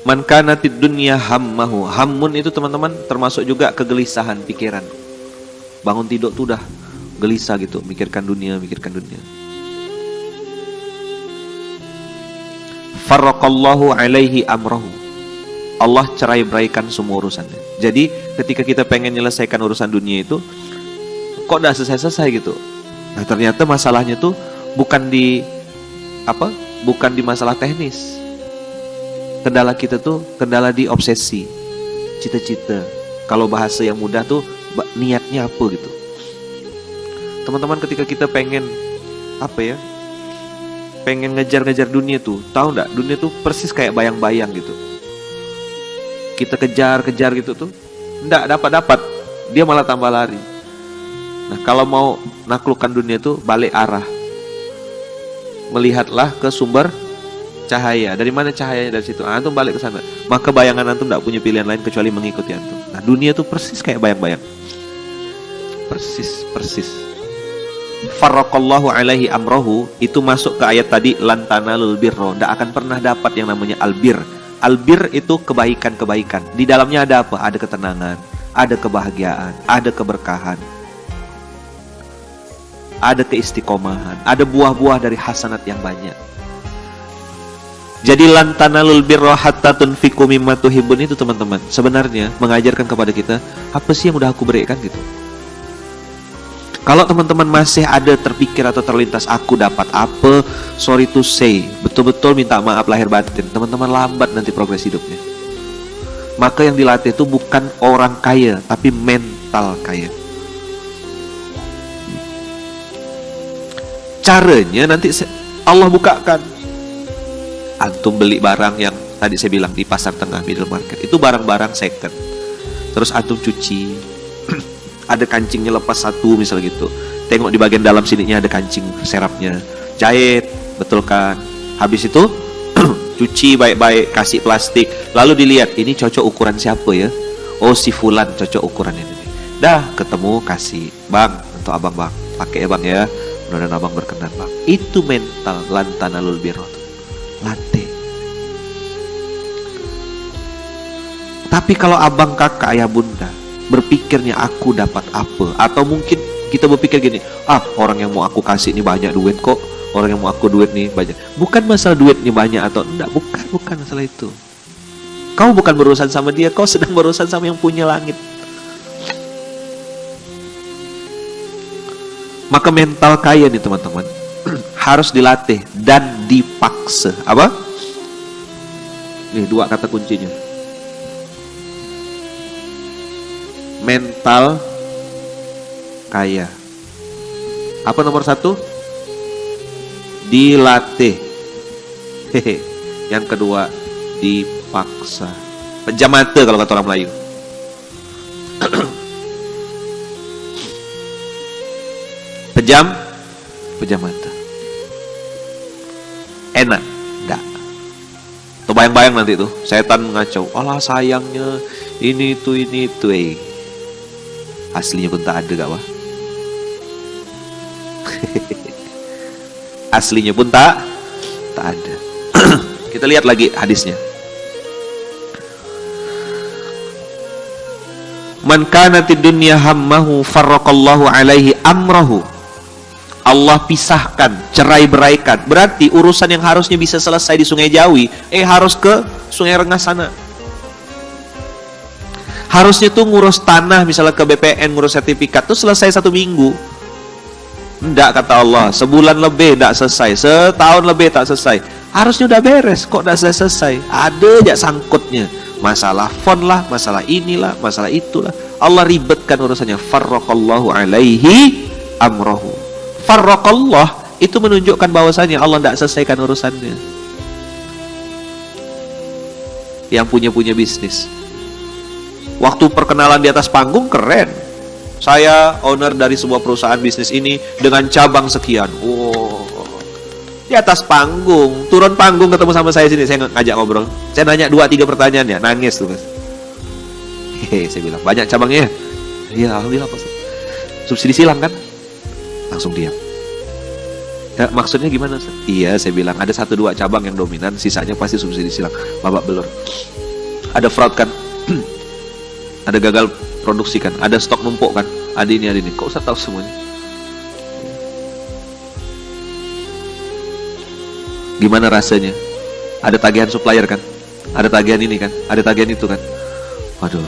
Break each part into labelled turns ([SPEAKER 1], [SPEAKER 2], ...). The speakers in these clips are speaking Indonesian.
[SPEAKER 1] Man kanatid dunya hammahu. Hammun itu teman-teman termasuk juga kegelisahan pikiran. Bangun tidur tuh udah gelisah gitu, mikirkan dunia. Farraqallahu alaihi amrahu. Allah cerai-beraikan semua urusannya. Jadi ketika kita pengen menyelesaikan urusan dunia itu, kok udah selesai gitu. Nah ternyata masalahnya tuh bukan di masalah teknis. Kendala kita tuh kendala di obsesi, cita-cita. Kalau bahasa yang mudah tuh niatnya apa gitu. Teman-teman ketika kita pengen pengen ngejar-ngejar dunia tuh, tahu nggak? Dunia tuh persis kayak bayang-bayang gitu. Kita kejar gitu tuh, nggak dapat, dia malah tambah lari. Nah kalau mau naklukkan dunia tuh balik arah, melihatlah ke sumber cahaya. Dari mana cahayanya? Dari situ. Antum balik ke sana. Maka bayangan antum tidak punya pilihan lain kecuali mengikuti antum. Nah dunia tuh persis kayak bayang-bayang. Persis. Farraqallahu alaihi amrohu itu masuk ke ayat tadi, lan tanalul birra. Tidak akan pernah dapat yang namanya albir. Albir itu kebaikan. Di dalamnya ada apa? Ada ketenangan, ada kebahagiaan, ada keberkahan, ada keistiqomahan, ada buah-buah dari hasanat yang banyak. Jadi lan tanalul birra hatta tunfiqu mimma tuhibbun itu teman-teman sebenarnya mengajarkan kepada kita apa sih yang udah aku berikan gitu. Kalau teman-teman masih ada terpikir atau terlintas aku dapat apa, sorry to say, betul-betul minta maaf lahir batin, teman-teman lambat nanti progres hidupnya. Maka yang dilatih itu bukan orang kaya, tapi mental kaya. Caranya nanti Allah bukakan. Antum beli barang yang tadi saya bilang di pasar tengah, middle market, itu barang-barang second. Terus antum cuci, ada kancingnya lepas satu misal gitu. Tengok di bagian dalam sininya ada kancing serapnya. Jahit, betul kan? Habis itu cuci baik-baik, kasih plastik. Lalu dilihat, ini cocok ukuran siapa ya? Oh si fulan cocok ukuran ini. Dah ketemu kasih, bang, untuk abang bang, pakai ya bang ya. Mudah-mudahan abang berkenan bang. Itu mental lantanalul birra. Latih. Tapi kalau abang, kakak, ayah, bunda berpikirnya aku dapat apa, atau mungkin kita berpikir gini, orang yang mau aku kasih ini banyak duit kok, orang yang mau aku duit nih banyak. Bukan masalah duit nih banyak atau enggak, bukan masalah itu. Kau bukan berurusan sama dia, kau sedang berurusan sama yang punya langit. Maka mental kaya nih teman-teman harus dilatih dan dipaksa. Apa? Nih dua kata kuncinya. Mental kaya. Apa nomor satu? Dilatih. Yang kedua, dipaksa. Pejam mata kalau kata orang Melayu. Pejam mata. Enak? Enggak. Tuh bayang-bayang nanti tuh setan mengacau. Allah sayangnya ini itu. Aslinya pun tak ada gak wah. Aslinya pun tak ada. Kita lihat lagi hadisnya. Man kanatid dunya hammahu farraqallahu alaihi amrahu. Allah pisahkan, cerai-beraikan. Berarti urusan yang harusnya bisa selesai di Sungai Jawi, harus ke Sungai Rengas sana. Harusnya tuh ngurus tanah, misalnya ke BPN, ngurus sertifikat tuh selesai 1 minggu. Enggak, kata Allah, sebulan lebih enggak selesai, setahun lebih tak selesai. Harusnya udah beres, kok enggak selesai? Ada aja sangkutnya. Masalah font lah, masalah inilah, masalah itulah. Allah ribetkan urusannya. Farraqallahu alaihi amrahu. Farraqallah itu menunjukkan bahwasanya Allah tidak selesaikan urusannya. Yang punya bisnis, waktu perkenalan di atas panggung keren. Saya owner dari sebuah perusahaan bisnis ini dengan cabang sekian. Di atas panggung, turun panggung ketemu sama saya sini, saya ngajak ngobrol. Saya nanya 2-3 pertanyaan ya, nangis tuh mas. Saya bilang banyak cabangnya. Iya alhamdulillah Pak. Subsidi silang kan? Langsung diam. Ya, maksudnya gimana? Iya, saya bilang ada 1-2 cabang yang dominan, sisanya pasti subsidi silang, babak belur. Ada fraud kan? Ada gagal produksi kan? Ada stok numpuk kan? Ada ini. Kok usah tahu semuanya? Gimana rasanya? Ada tagihan supplier kan? Ada tagihan ini kan? Ada tagihan itu kan? Waduh,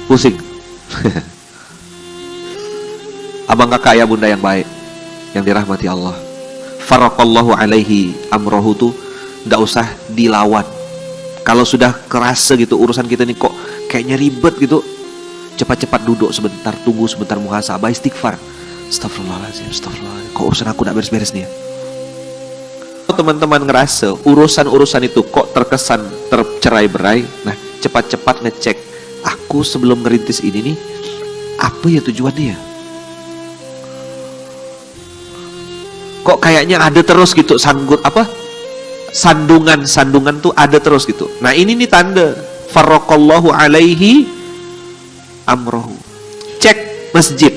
[SPEAKER 1] pusing. Abang kakak ya bunda yang baik, yang dirahmati Allah, faraqallahu alaihi amrohu tuh nggak usah dilawan. Kalau sudah kerasa gitu urusan kita nih kok kayaknya ribet gitu, cepat-cepat duduk sebentar, tunggu sebentar, muhasabah, istighfar. Astagfirullahaladzim, astagfirullah. Kok urusan aku nggak beres-beres nih ya? Teman-teman ngerasa urusan-urusan itu kok terkesan tercerai-berai, nah cepat-cepat ngecek, aku sebelum ngerintis ini nih apa ya tujuannya ya? Kok kayaknya ada terus gitu sandungan tuh ada terus gitu. Nah ini nih tanda faraqallahu alaihi amrohu. Cek masjid,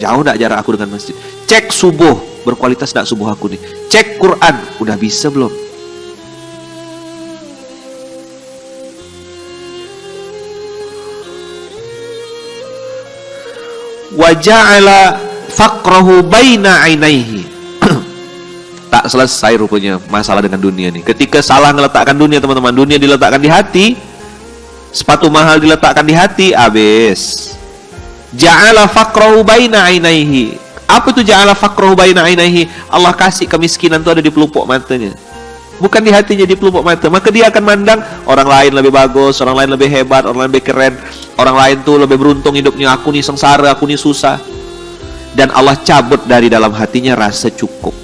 [SPEAKER 1] jauh gak jarak aku dengan masjid. Cek subuh, berkualitas gak subuh aku nih. Cek Quran, udah bisa belum? Wa ja'ala faqrahu baina ainaihi. Tak selesai rupanya masalah dengan dunia nih. Ketika salah meletakkan dunia, teman-teman, dunia diletakkan di hati, sepatu mahal diletakkan di hati, habis. Ja'ala faqrahu baina ainaihi. Apa itu ja'ala faqrahu baina ainaihi? Allah kasih kemiskinan itu ada di pelupuk matanya, bukan di hatinya, di pelupuk mata. Maka dia akan mandang orang lain lebih bagus, orang lain lebih hebat, orang lain lebih keren, orang lain tuh lebih beruntung hidupnya, aku nih sengsara, aku nih susah. Dan Allah cabut dari dalam hatinya rasa cukup.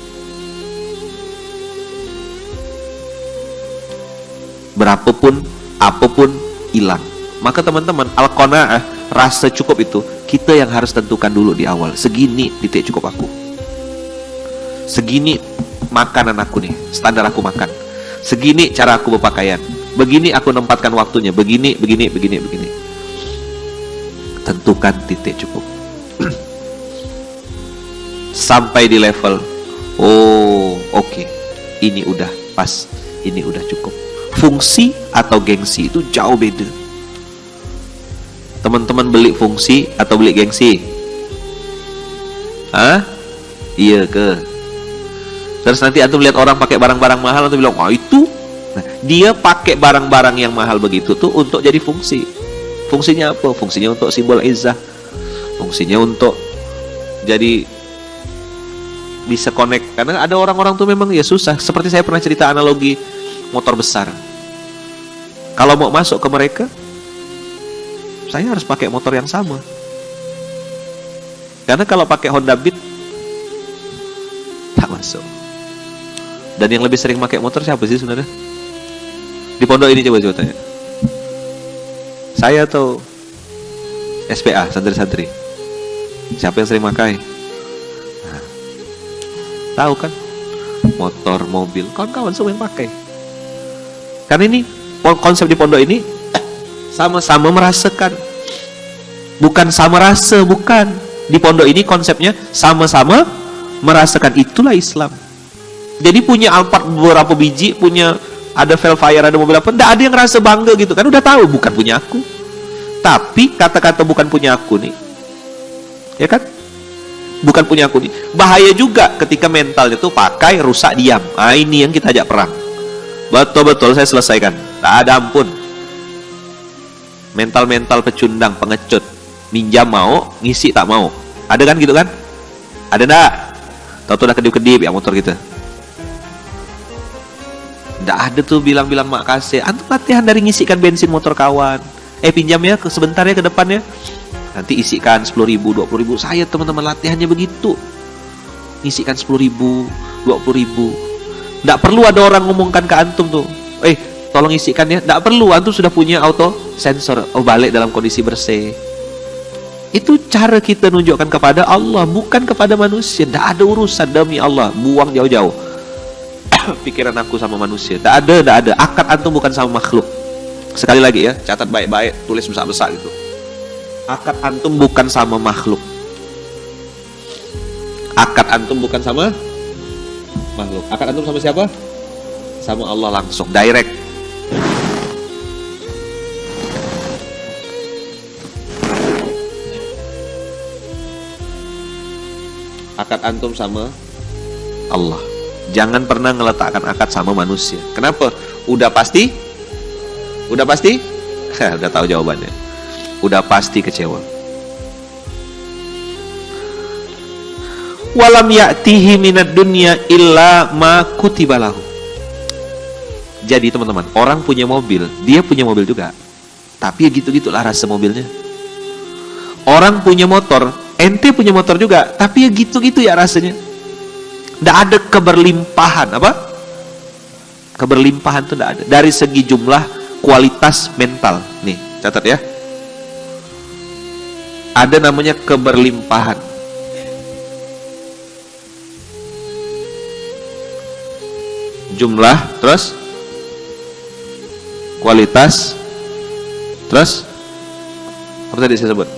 [SPEAKER 1] Berapapun, apapun hilang. Maka teman-teman, al-qanaah, rasa cukup itu kita yang harus tentukan dulu di awal. Segini titik cukup aku, segini makanan aku nih, standar aku makan, segini cara aku berpakaian, begini aku nempatkan waktunya, begini. Tentukan titik cukup. Sampai di level, oh oke, ini udah pas, ini udah cukup. Fungsi atau gengsi itu jauh beda. Teman-teman beli fungsi atau beli gengsi? Hah? Iya ke? Terus nanti antum lihat orang pakai barang-barang mahal, antum bilang, "Oh, itu." Nah, dia pakai barang-barang yang mahal begitu tuh untuk jadi fungsi. Fungsinya apa? Fungsinya untuk simbol izzah. Fungsinya untuk jadi bisa connect. Karena ada orang-orang tuh memang ya susah. Seperti saya pernah cerita analogi motor besar. Kalau mau masuk ke mereka, saya harus pakai motor yang sama. Karena kalau pakai Honda Beat tak masuk. Dan yang lebih sering pakai motor siapa sih sebenarnya? Di pondok ini coba tanya. Saya atau SPA, santri-santri? Siapa yang sering pakai? Nah, tahu kan? Motor, mobil, kawan-kawan semua yang pakai. Karena ini konsep di pondok ini sama-sama merasakan, bukan sama rasa, bukan. Di pondok ini konsepnya sama-sama merasakan, itulah Islam. Jadi punya Alphard beberapa biji, punya ada Velfire, ada mobil apa, tidak ada yang rasa bangga gitu kan, udah tahu bukan punya aku. Tapi kata-kata bukan punya aku nih, ya kan, bukan punya aku nih, bahaya juga ketika mentalnya tuh pakai rusak diam. Ah, ini yang kita ajak perang. Betul-betul saya selesaikan, tak ada ampun. Mental-mental pecundang, pengecut, minjam mau, ngisi tak mau. Ada kan gitu kan? Ada enggak? Tahu-tahu udah kedip-kedip ya motor kita. Enggak ada tuh bilang-bilang makasih. Antum latihan dari ngisikan bensin motor kawan. Pinjam ya sebentar ya ke depannya. Nanti isikan 10.000, 20.000. Saya teman-teman latihannya begitu. Ngisikan 10.000, 20.000. Enggak perlu ada orang ngomongkan ke antum tuh. Tolong isikan ya. Tidak perlu, antum sudah punya auto sensor. Oh, balik dalam kondisi bersih. Itu cara kita nunjukkan kepada Allah, bukan kepada manusia. Tidak ada urusan, demi Allah. Buang jauh-jauh pikiran aku sama manusia. Tidak ada. Akad antum bukan sama makhluk. Sekali lagi ya, catat baik-baik, tulis besar-besar gitu. Akad antum bukan sama makhluk. Akad antum bukan sama makhluk. Akad antum sama siapa? Sama Allah langsung, direct. Akad antum sama Allah. Jangan pernah ngeletakkan akad sama manusia. Kenapa? Udah pasti? Udah pasti? Udah tahu jawabannya. Udah pasti kecewa. Walam ya'tihi minad dunya illa ma kutiba lahu. Jadi teman-teman, orang punya mobil, dia punya mobil juga. Tapi ya gitu-gitulah rasa mobilnya. Orang punya motor, ente punya motor juga, tapi ya gitu-gitu ya rasanya. Nggak ada keberlimpahan, apa? Keberlimpahan itu nggak ada. Dari segi jumlah, kualitas mental. Nih, catat ya. Ada namanya keberlimpahan. Jumlah, terus kualitas, terus apa tadi saya sebut?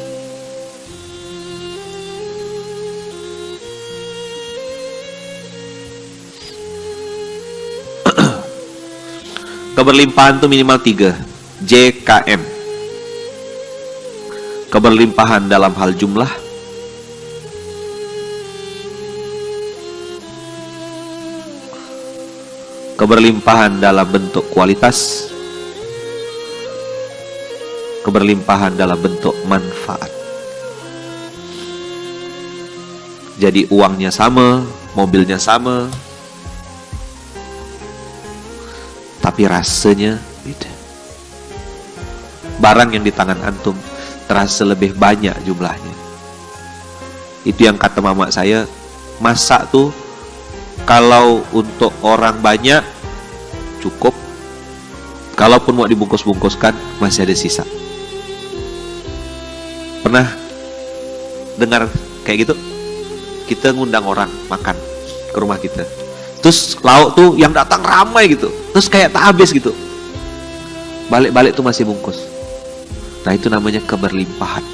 [SPEAKER 1] Keberlimpahan itu minimal 3 JKM. Keberlimpahan dalam hal jumlah, keberlimpahan dalam bentuk kualitas, keberlimpahan dalam bentuk manfaat. Jadi uangnya sama, mobilnya sama, tapi rasanya beda. Barang yang di tangan antum terasa lebih banyak jumlahnya. Itu yang kata mama saya, masak tuh kalau untuk orang banyak cukup, kalaupun mau dibungkus-bungkuskan masih ada sisa. Pernah dengar kayak gitu? Kita ngundang orang makan ke rumah kita, terus lauk tuh yang datang ramai gitu, terus kayak tak habis gitu, balik-balik tuh masih bungkus. Nah itu namanya keberlimpahan.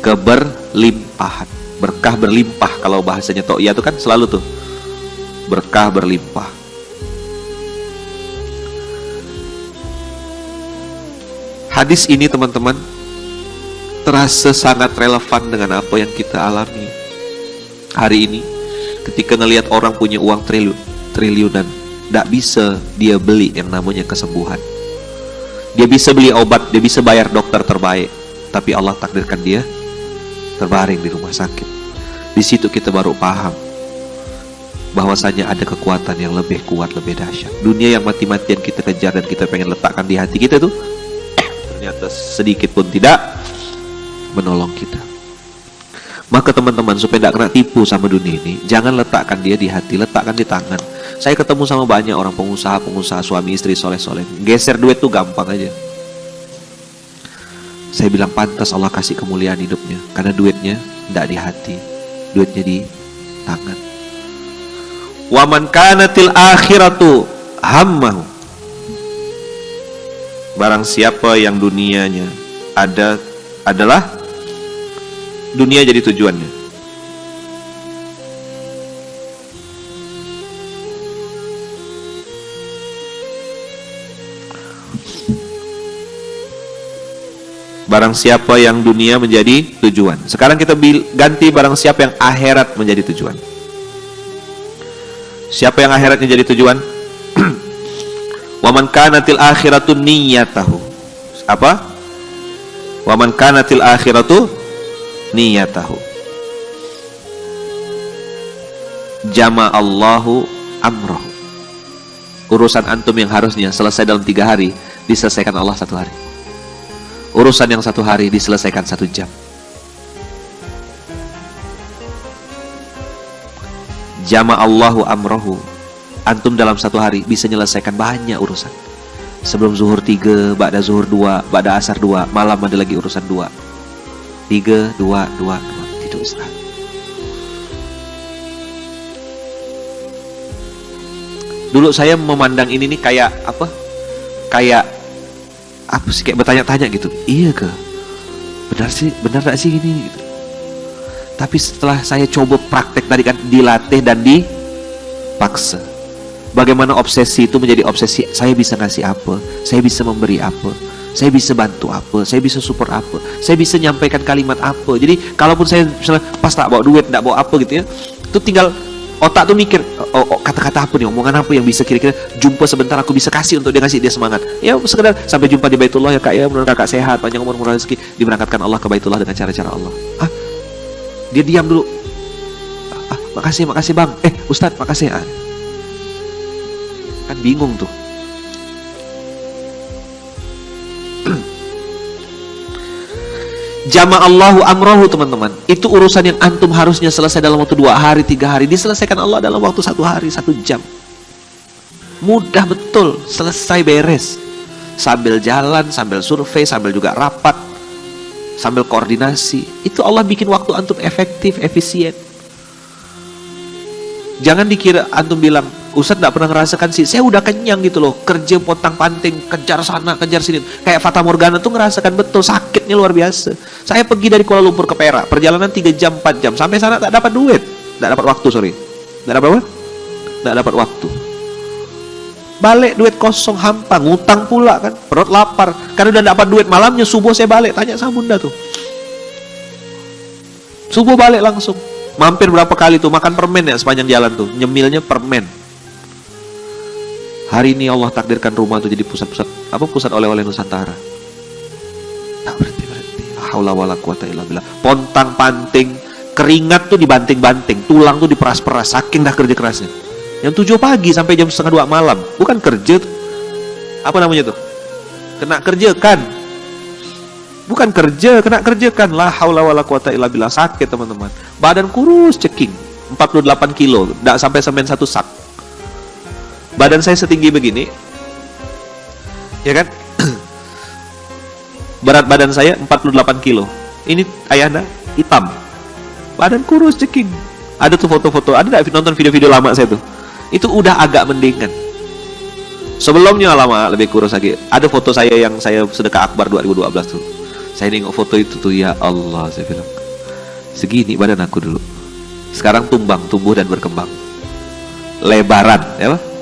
[SPEAKER 1] Keberlimpahan, berkah berlimpah. Kalau bahasanya To'iyah itu kan selalu tuh berkah berlimpah. Hadis ini teman-teman terasa sangat relevan dengan apa yang kita alami hari ini. Ketika ngelihat orang punya uang triliunan, tidak bisa dia beli yang namanya kesembuhan. Dia bisa beli obat, dia bisa bayar dokter terbaik, tapi Allah takdirkan dia terbaring di rumah sakit. Di situ kita baru paham bahwasanya ada kekuatan yang lebih kuat, lebih dahsyat. Dunia yang mati-matian kita kejar dan kita pengen letakkan di hati kita tuh ternyata sedikit pun tidak menolong kita. Maka teman-teman, supaya tidak kena tipu sama dunia ini, jangan letakkan dia di hati, letakkan di tangan. Saya ketemu sama banyak orang pengusaha suami istri soleh-soleh, geser duit tuh gampang aja. Saya bilang pantas Allah kasih kemuliaan hidupnya, karena duitnya tidak di hati, duitnya di tangan. Wa man kanatil akhiratu hammahu. Barang siapa yang dunianya adalah dunia jadi tujuannya. Barang siapa yang dunia menjadi tujuan. Sekarang kita ganti barang siapa yang akhirat menjadi tujuan. Siapa yang akhiratnya jadi tujuan? Wa man kanatil akhiratu niyyatahu. Apa? Wa man kanatil akhiratu niyyatahu. Jama'allahu amrahu. Urusan antum yang harusnya selesai dalam 3 hari diselesaikan Allah 1 hari. Urusan yang 1 hari diselesaikan 1 jam. Jama'allahu amrahu. Antum dalam 1 hari bisa menyelesaikan banyak urusan. Sebelum zuhur 3, ba'da zuhur 2, ba'da asar 2, malam ada lagi urusan 2. 3, 2, 2, tidur istirahat. Dulu saya memandang ini nih kayak apa? Kayak apa sih, kayak bertanya-tanya gitu. Iya ke? Benar gak sih gini gitu. Tapi setelah saya coba praktek tadi kan, dilatih dan dipaksa. Bagaimana obsesi itu menjadi obsesi. Saya bisa ngasih apa, saya bisa memberi apa, saya bisa bantu apa, saya bisa support apa, saya bisa nyampaikan kalimat apa. Jadi kalaupun saya misalnya pas tak bawa duit, tak bawa apa gitu ya, itu tinggal otak tuh mikir, kata-kata apa nih, omongan apa yang bisa kira-kira jumpa sebentar aku bisa kasih untuk dia, ngasih dia semangat. Ya sekedar sampai jumpa di Baitullah ya kak ya, mudah-mudahan kakak sehat, panjang umur, murah rezeki. Diberangkatkan Allah ke Baitullah dengan cara-cara Allah. Dia diam dulu. Makasih bang. Ustadz makasih. Kan bingung tuh. Jama'allahu amrahu teman-teman. Itu urusan yang antum harusnya selesai dalam waktu 2 hari, 3 hari, diselesaikan Allah dalam waktu 1 hari, 1 jam. Mudah betul, selesai beres. Sambil jalan, sambil survei, sambil juga rapat, sambil koordinasi. Itu Allah bikin waktu antum efektif, efisien. Jangan dikira antum bilang, Ustadz gak pernah ngerasakan sih, saya udah kenyang gitu loh, kerja pontang-panting, kejar sana, kejar sini. Kayak Fata Morgana tuh ngerasakan betul, sakitnya luar biasa. Saya pergi dari Kuala Lumpur ke Perak, perjalanan 3 jam, 4 jam. Sampai sana tak dapat duit, tak dapat waktu, tak dapat apa? Tak dapat waktu. Balik duit kosong, hampa, ngutang pula kan, perut lapar. Karena udah dapat duit, malamnya subuh saya balik, tanya sama bunda tuh. Subuh balik langsung. Mampir berapa kali tuh, makan permen ya sepanjang jalan tuh, nyemilnya permen. Hari ini Allah takdirkan rumah tuh jadi pusat oleh-oleh Nusantara. Tak berhenti. La haula wala quwata illa billah. Pontang panting, keringat tuh dibanting-banting, tulang tuh diperas-peras, saking dah kerja kerasnya. Yang 7 pagi sampai jam 1:30 malam, bukan kerja tuh. Apa namanya tuh? Kena kerja kan? Bukan kerja, kena kerja kan. La haula wala quwata illa billah. Sakit teman-teman. Badan kurus ceking, 48 kilo, tidak sampai semen 1 sak. Badan saya setinggi begini, ya kan? Berat badan saya 48 kilo. Ini ayahnya hitam, badan kurus ceking. Ada tuh foto-foto, ada nggak nonton video-video lama saya tuh? Itu udah agak mendingan. Sebelumnya lama lebih kurus lagi. Ada foto saya yang saya sedekah akbar 2012 tuh. Saya nengok foto itu tuh, ya Allah, saya bilang, segini badan aku dulu. Sekarang tumbang, tumbuh dan berkembang. Lebaran, ya Pak?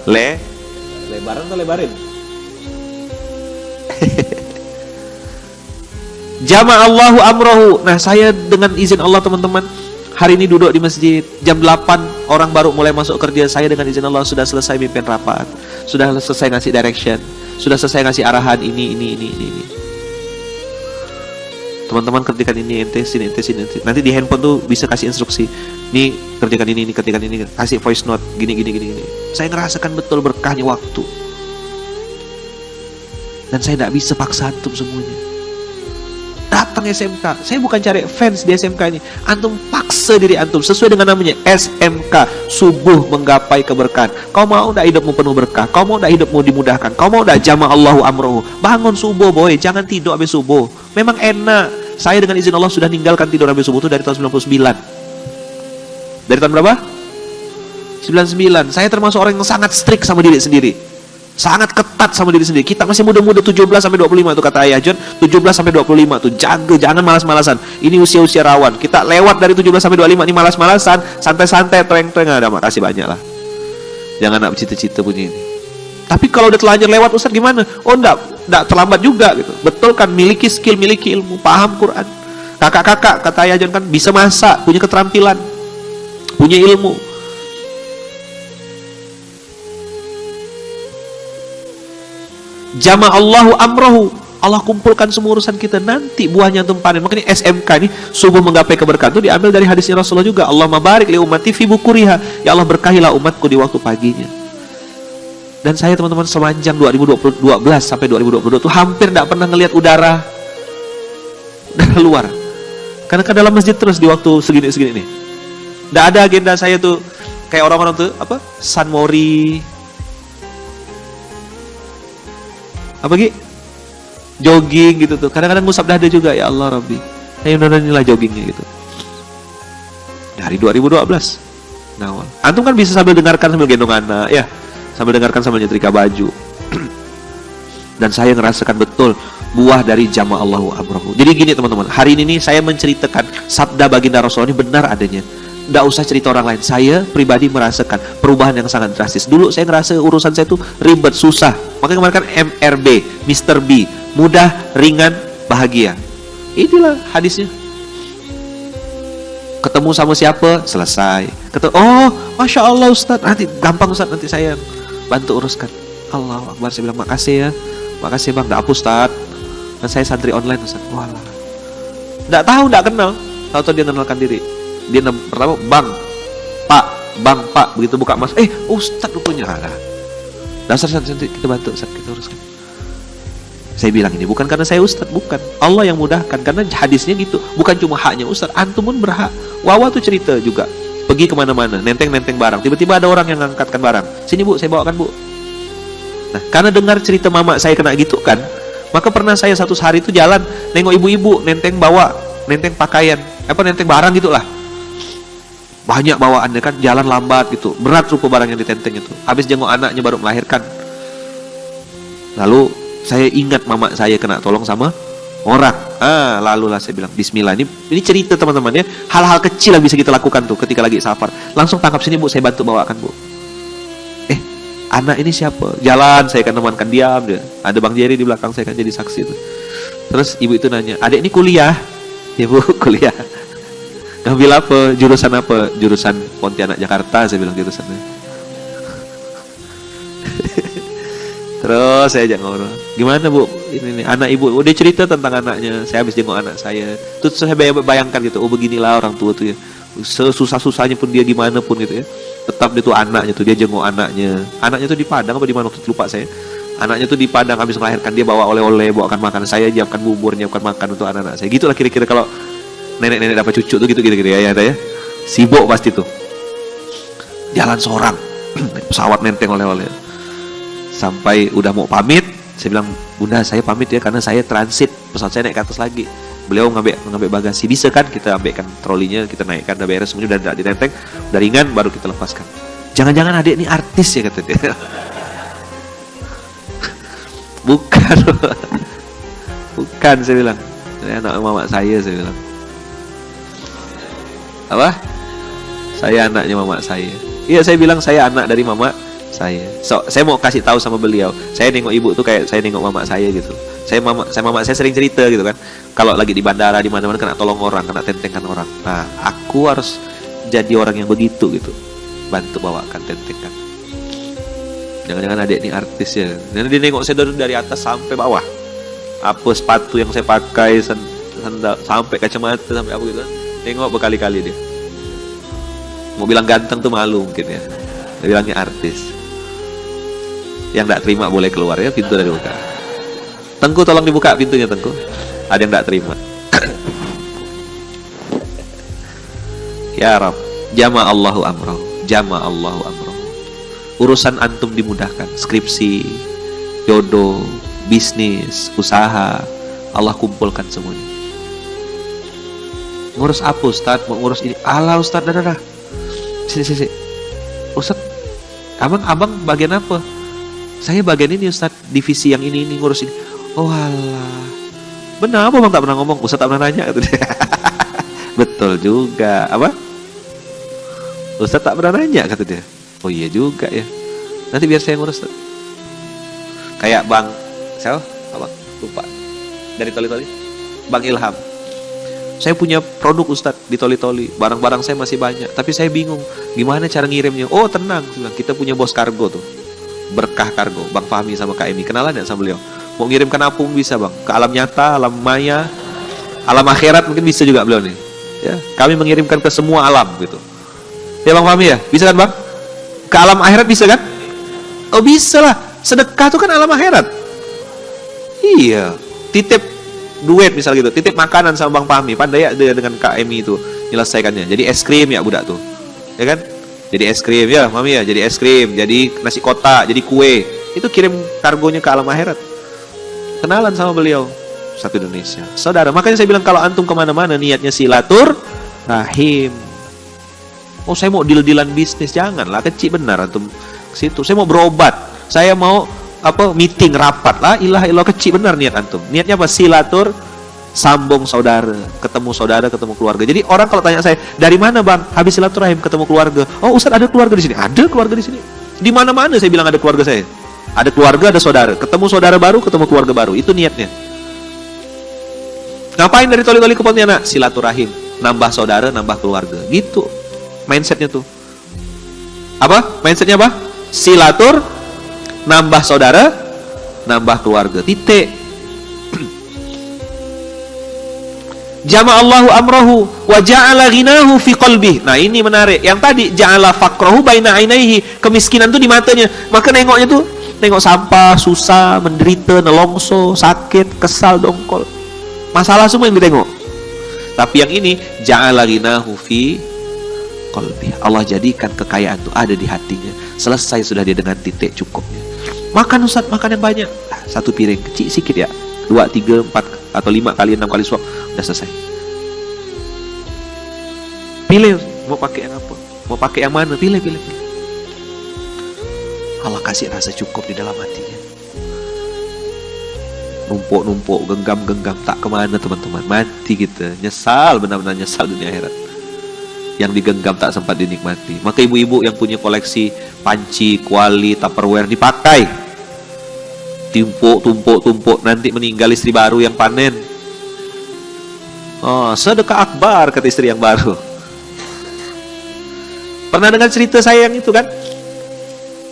[SPEAKER 1] Lebaran atau lebarin? Jama'allahu amrahu. Nah, saya dengan izin Allah teman-teman, hari ini duduk di masjid, jam 8 orang baru mulai masuk kerja. Saya dengan izin Allah sudah selesai mimpin rapat, sudah selesai ngasih direction, sudah selesai ngasih arahan ini. Teman-teman kerjakan ini, ente sini. Nanti di handphone tuh bisa kasih instruksi. Nih, kerjakan ini, kasih voice note, gini. Saya ngerasakan betul berkahnya waktu. Dan saya tidak bisa paksa antum semuanya. Datang SMK. Saya bukan cari fans di SMK ini. Antum paksa diri antum sesuai dengan namanya SMK, subuh menggapai keberkahan. Kau mau tidak hidupmu penuh berkah? Kau mau tidak hidupmu dimudahkan? Kau mau tidak jama'allahu amruhu? Bangun subuh boy, jangan tidur habis subuh. Memang enak. Saya dengan izin Allah sudah ninggalkan tidur habis subuh itu dari tahun 99. Dari tahun berapa? 99. Saya termasuk orang yang sangat strict sama diri sendiri. Sangat ketat sama diri sendiri. Kita masih muda-muda 17 sampai 25 itu kata Ayah John, 17 sampai 25 tuh jaga, jangan malas-malasan. Ini usia-usia rawan. Kita lewat dari 17 sampai 25 ini malas-malasan, santai-santai, tereng-tereng, ada makasih banyak lah. Jangan nak cita-cita punya ini. Tapi kalau udah telanjur lewat Ustaz gimana? Oh enggak terlambat juga gitu. Betul kan, miliki skill, miliki ilmu, paham Quran. Kakak-kakak kata Ayah John kan bisa masak, punya keterampilan, punya ilmu. Jama'allahu amrahu. Allah kumpulkan semua urusan kita, nanti buahnya antum panen. Makanya SMK ini subuh menggapai keberkahan itu diambil dari hadisnya Rasulullah juga. Allahumma barik li ummati fi bukuriha. Ya Allah berkahilah umatku di waktu paginya. Dan saya teman-teman sepanjang 2012 sampai 2022 itu hampir tidak pernah ngelihat udara luar. Karena ke dalam masjid terus di waktu segini-segini nih. Tidak ada agenda saya tuh kayak orang-orang tuh apa? San Mori. Apa Gi? Jogging gitu tuh. Kadang-kadang ngusap dada juga, ya Allah Rabbi. Ayo inilah joggingnya gitu. Dari 2012. Nah, antum kan bisa sambil dengarkan sambil gendong anak, ya. Sambil dengarkan sambil nyetrika baju. Dan saya ngerasakan betul buah dari jama'allahu amrahu. Jadi gini teman-teman, hari ini nih saya menceritakan sabda baginda Rasulullah ini benar adanya. Nggak usah cerita orang lain. Saya pribadi merasakan perubahan yang sangat drastis. Dulu saya ngerasa urusan saya tuh ribet, susah. Makanya kemarin kan MRB, Mr. B, mudah, ringan, bahagia. Inilah hadisnya. Ketemu sama siapa, selesai. Oh, Masya Allah Ustaz, nanti gampang Ustaz, nanti saya bantu uruskan. Allahu Akbar, saya bilang makasih ya. Makasih bang, nggak apa Ustaz. Dan saya santri online Ustaz. Walah. Nggak tahu, nggak kenal. Tahu-tahu dia kenalkan diri. Dia pertama bang, pak, begitu buka mas, Ustadz rupanya lah. Dasar nanti kita bantu, Ustadz, kita uruskan. Saya bilang ini bukan karena saya Ustadz, bukan. Allah yang mudahkan, karena hadisnya gitu. Bukan cuma haknya Ustadz, antum pun berhak. Wawa tuh cerita juga, pergi kemana-mana, nenteng-nenteng barang. Tiba-tiba ada orang yang ngangkatkan barang. Sini bu, saya bawakan bu. Nah, karena dengar cerita mama saya kena gitu kan, maka pernah saya satu hari itu jalan, nengok ibu-ibu, nenteng pakaian, nenteng barang gitulah. Banyak bawaannya kan, jalan lambat gitu, berat rupa barang yang ditenteng itu. Habis jenguk anaknya baru melahirkan. Lalu saya ingat mama saya kena tolong sama orang. Lalu lah saya bilang Bismillah. Ini cerita teman-teman ya, hal-hal kecil yang bisa kita lakukan tuh ketika lagi safar. Langsung tangkap sini bu, saya bantu bawakan bu. Anak ini siapa? Jalan, saya kan temankan, diam dia. Ada Bang Jerry di belakang saya kan jadi saksi tuh. Terus ibu itu nanya, adik ini kuliah? Ya bu, kuliah. Ngambil apa? Jurusan apa? Jurusan Pontianak Jakarta, saya bilang jurusannya. Terus saya ajak ngobrol. Gimana bu? Ini anak ibu. Dia cerita tentang anaknya. Saya habis jenguk anak saya. Terus saya bayangkan gitu. Beginilah orang tua tuh ya. Sesusah-susahnya pun dia gimana pun gitu ya. Tetap dia tuh anaknya tuh, dia jenguk anaknya. Anaknya tuh di Padang apa di mana waktu itu lupa saya. Anaknya tuh di Padang habis melahirkan, dia bawa oleh-oleh, bawakan makan. Saya nyiapkan bubur, nyiapkan makan untuk anak-anak saya. Gitulah kira-kira kalau nenek-nenek dapat cucu tuh gitu kira-kira ya. Sibuk pasti tuh. Jalan seorang, pesawat nenteng oleh-oleh. Sampai udah mau pamit, saya bilang, Bunda saya pamit ya karena saya transit, pesawat saya naik ke atas lagi. Beliau ngambil bagasi, bisa kan kita ambilkan trolinya, kita naikkan, udah beres semuanya, udah ditenteng, udah ringan, baru kita lepaskan. Jangan-jangan adik ini artis ya kata dia. Bukan, bukan saya bilang. Saya anak mama saya bilang. Apa? Saya anaknya mama saya. Iya saya bilang saya anak dari mama saya. Saya mau kasih tahu sama beliau. Saya nengok ibu tuh kayak saya nengok mama saya gitu. Mama saya sering cerita gitu kan. Kalau lagi di bandara di mana-mana kena tolong orang, kena tentengkan orang. Nah, aku harus jadi orang yang begitu gitu. Bantu bawakan tentengkan. Jangan-jangan adik ini artis ya. Dan dia nengok saya dari atas sampai bawah. Apa sepatu yang saya pakai, sandal sampai kacamata sampai apa gitu. Nengok berkali-kali dia. Mau bilang ganteng tuh malu mungkin ya. Dia bilangnya artis. Yang enggak terima boleh keluar ya, pintu udah dibuka. Tengku tolong dibuka pintunya Tengku. Ada yang enggak terima. Ya Rabb, jama'allahu amrahu, jama'allahu amrahu. Urusan antum dimudahkan, skripsi, jodoh, bisnis, usaha, Allah kumpulkan semuanya. Ngurus apa Ustaz? Mau ngurus ini. Alah Ustaz, dah. Sini. Ustaz, abang bagian apa? Saya bagian ini Ustaz, divisi yang ini ngurus ini. Oh alah. Benar apa bang tak pernah ngomong? Ustaz tak pernah nanya gitu dia. Betul juga. Apa? Ustaz tak pernah nanya kata dia. Oh iya juga ya. Nanti biar saya ngurus. Kayak Bang siapa? Apa? Lupa. Dari Toli-Toli. Bang Ilham. Saya punya produk Ustaz di Toli-Toli. Barang-barang saya masih banyak, tapi saya bingung gimana cara ngirimnya. Oh, tenang, kita punya bos kargo tuh. Berkah Kargo, Bang Fahmi sama Kak Emi. Kenalan ya sama beliau. Mau ngirimkan apa pun bisa bang, ke alam nyata, alam maya, alam akhirat mungkin bisa juga beliau nih. Ya, kami mengirimkan ke semua alam gitu. Ya Bang Fahmi ya, bisa kan bang? Ke alam akhirat bisa kan? Oh bisa lah, sedekah itu kan alam akhirat. Iya, titip duit misal gitu, titip makanan sama Bang Fahmi, pandai ya dia dengan Kak Emi itu menyelesaikannya. Jadi es krim ya budak tuh, ya kan? Jadi es krim ya, Mami ya, jadi es krim, jadi nasi kotak, jadi kue. Itu kirim kargonya ke alam akhirat. Kenalan sama beliau, satu Indonesia. Saudara, makanya saya bilang kalau antum kemana-mana niatnya silatur rahim. Oh saya mau deal-dealan bisnis, janganlah, kecil benar antum ke situ. Saya mau berobat, saya mau meeting rapat lah, ilah kecil benar niat antum. Niatnya apa? Silatur sambung saudara, ketemu keluarga. Jadi orang kalau tanya saya, dari mana bang? Habis silaturahim ketemu keluarga. Oh Ustaz, ada keluarga di sini? Ada keluarga di sini. Di mana-mana saya bilang ada keluarga saya. Ada keluarga, ada saudara. Ketemu saudara baru, ketemu keluarga baru. Itu niatnya. Ngapain dari Toli-Toli ke Pontianak? Silaturahim, nambah saudara, nambah keluarga. Gitu mindsetnya tuh. Apa? Mindsetnya apa? Silatur, nambah saudara, nambah keluarga. Titik. Jama'allahu amrahu wa ja'ala ghinahu fi qalbih. Nah, ini menarik. Yang tadi ja'ala faqrahu baina ainaihi, kemiskinan tuh di matanya. Maka nengoknya tuh nengok sampah, susah, menderita, nelongso, sakit, kesal, dongkol. Masalah semua yang ditengok. Tapi yang ini ja'ala ghinahu fi qalbih. Allah jadikan kekayaan itu ada di hatinya. Selesai sudah dia dengan titik cukupnya. Makan Ustaz, makan yang banyak. Satu piring kecil sikit ya. 2, 3, 4 atau 5 kali 6 kali suap udah selesai. Pilih mau pakai yang apa, mau pakai yang mana, pilih. Allah kasih rasa cukup di dalam hatinya. Numpuk, genggam tak kemana teman-teman. Mati kita, nyesal, benar-benar nyesal dunia akhirat. Yang digenggam tak sempat dinikmati. Maka ibu-ibu yang punya koleksi panci, kuali, tupperware dipakai. Tumpuk, nanti meninggal istri baru yang panen. Oh, sedekah akbar kata istri yang baru. Pernah dengar cerita saya yang itu kan?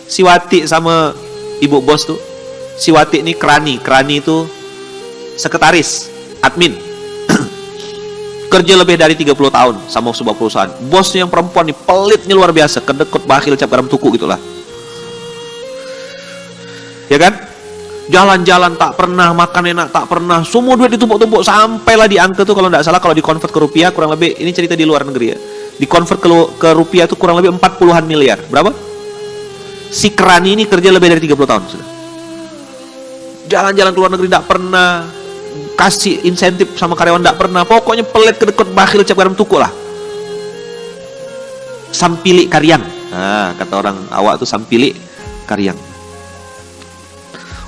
[SPEAKER 1] Si Wati sama ibu bos tuh. Si Wati ini Krani itu sekretaris, admin. Kerja lebih dari 30 tahun sama sebuah perusahaan. Bosnya yang perempuan nih pelitnya luar biasa, kedekut, bakhil, cap garam tuku gitulah. Ya kan? Jalan-jalan tak pernah, makan enak tak pernah, semua duit ditumpuk-tumpuk sampailah di angka tuh kalau tidak salah, kalau dikonvert ke rupiah kurang lebih, ini cerita di luar negeri ya, dikonvert ke rupiah tuh kurang lebih 40-an miliar. Berapa? Si Krani ini kerja lebih dari 30 tahun sudah. Jalan-jalan ke luar negeri tidak pernah, kasih insentif sama karyawan tidak pernah, pokoknya pelit, kedekut, bakhil, cap garam tuku lah. Sampili karyang. Nah, kata orang awak tuh sampili karyang.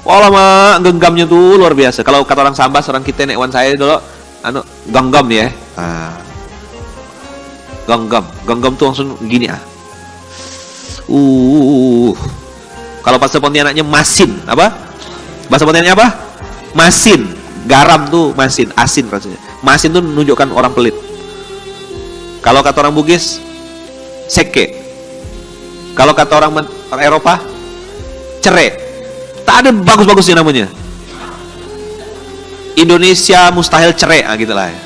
[SPEAKER 1] Wah lama genggamnya tuh luar biasa. Kalau kata orang Sambas, orang kita nekwan saya dulu, genggam nih ya. Genggam tuh langsung gini ah. Kalau bahasa Pontianaknya masin, apa? Bahasa Pontianaknya apa? Masin. Garam tuh masin, asin rasanya. Masin tuh menunjukkan orang pelit. Kalau kata orang Bugis, seke. Kalau kata orang Eropa, cere. Tak ada bagus-bagusnya namanya. Indonesia mustahil cerai, gitulah ya.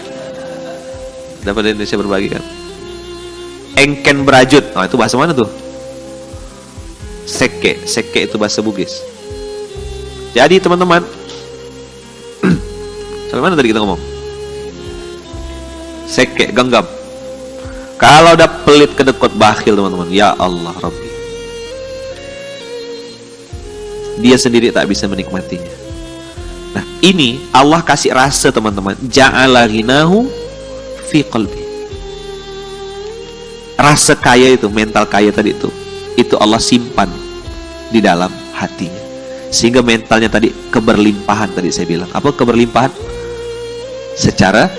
[SPEAKER 1] Dapat Indonesia berbagi kan. Engken berajut, itu bahasa mana tuh? Seke itu bahasa Bugis. Jadi teman-teman, sampai mana tadi kita ngomong? Seke, genggam. Kalau udah pelit, kedekut, bakhil teman-teman, ya Allah Rabbi, dia sendiri tak bisa menikmatinya. Nah, ini Allah kasih rasa teman-teman. Ja'ala ghinahu fi qalbi. Rasa kaya itu, mental kaya tadi itu Allah simpan di dalam hatinya. Sehingga mentalnya tadi keberlimpahan tadi saya bilang. Apa keberlimpahan? Secara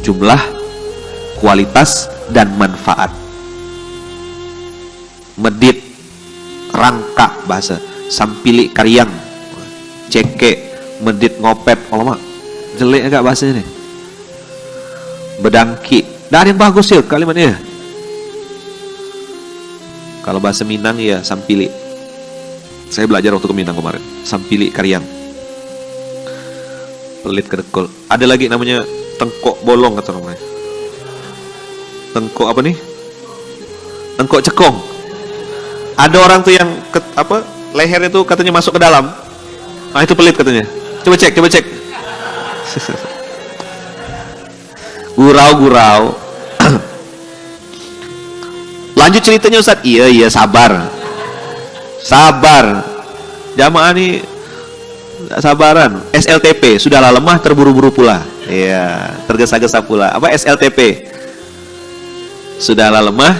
[SPEAKER 1] jumlah, kualitas dan manfaat. Medit, rangka bahasa. Sampili karyang, ceke, medit, ngopet, mak jelek agak bahasanya nih. Bedangki, tidak ada yang bagus ya kalimatnya. Kalau bahasa Minang ya sampili. Saya belajar waktu ke Minang kemarin. Sampili karyang, pelit, kedekul. Ada lagi namanya tengkok bolong kata namanya. Tengkok apa nih? Tengkok cekong. Ada orang tuh yang leher itu katanya masuk ke dalam. Nah itu pelit katanya. Coba cek. Gurau. Lanjut ceritanya Ustaz. Iya sabar. Jamaah nih sabaran. SLTP, sudahlah lemah terburu-buru pula. Iya, tergesa-gesa pula. Apa SLTP? Sudahlah lemah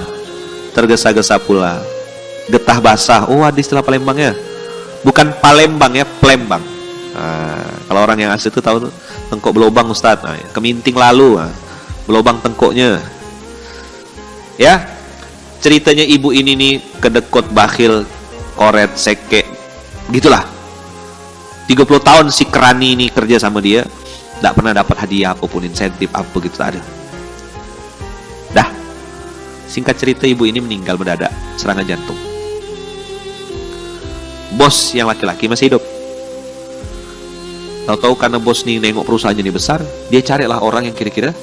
[SPEAKER 1] tergesa-gesa pula. Getah basah. Oh, ada istilah Palembang ya. Bukan Palembang ya, Plembang. Nah, kalau orang yang asli itu tahu tuh tengkok berlubang Ustaz. Nah, keminting lalu, berlubang tengkoknya. Ya, ceritanya ibu ini nih kedekut, bakhil, koret, seke, gitulah. 30 tahun si kerani ini kerja sama dia, tidak pernah dapat hadiah apapun, insentif apa gitu, tak ada. Dah, singkat cerita ibu ini meninggal mendadak, serangan jantung. Bos yang laki-laki masih hidup. Tahu-tahu karena bos nih nengok perusahaannya ini besar, dia carilah orang yang kira-kira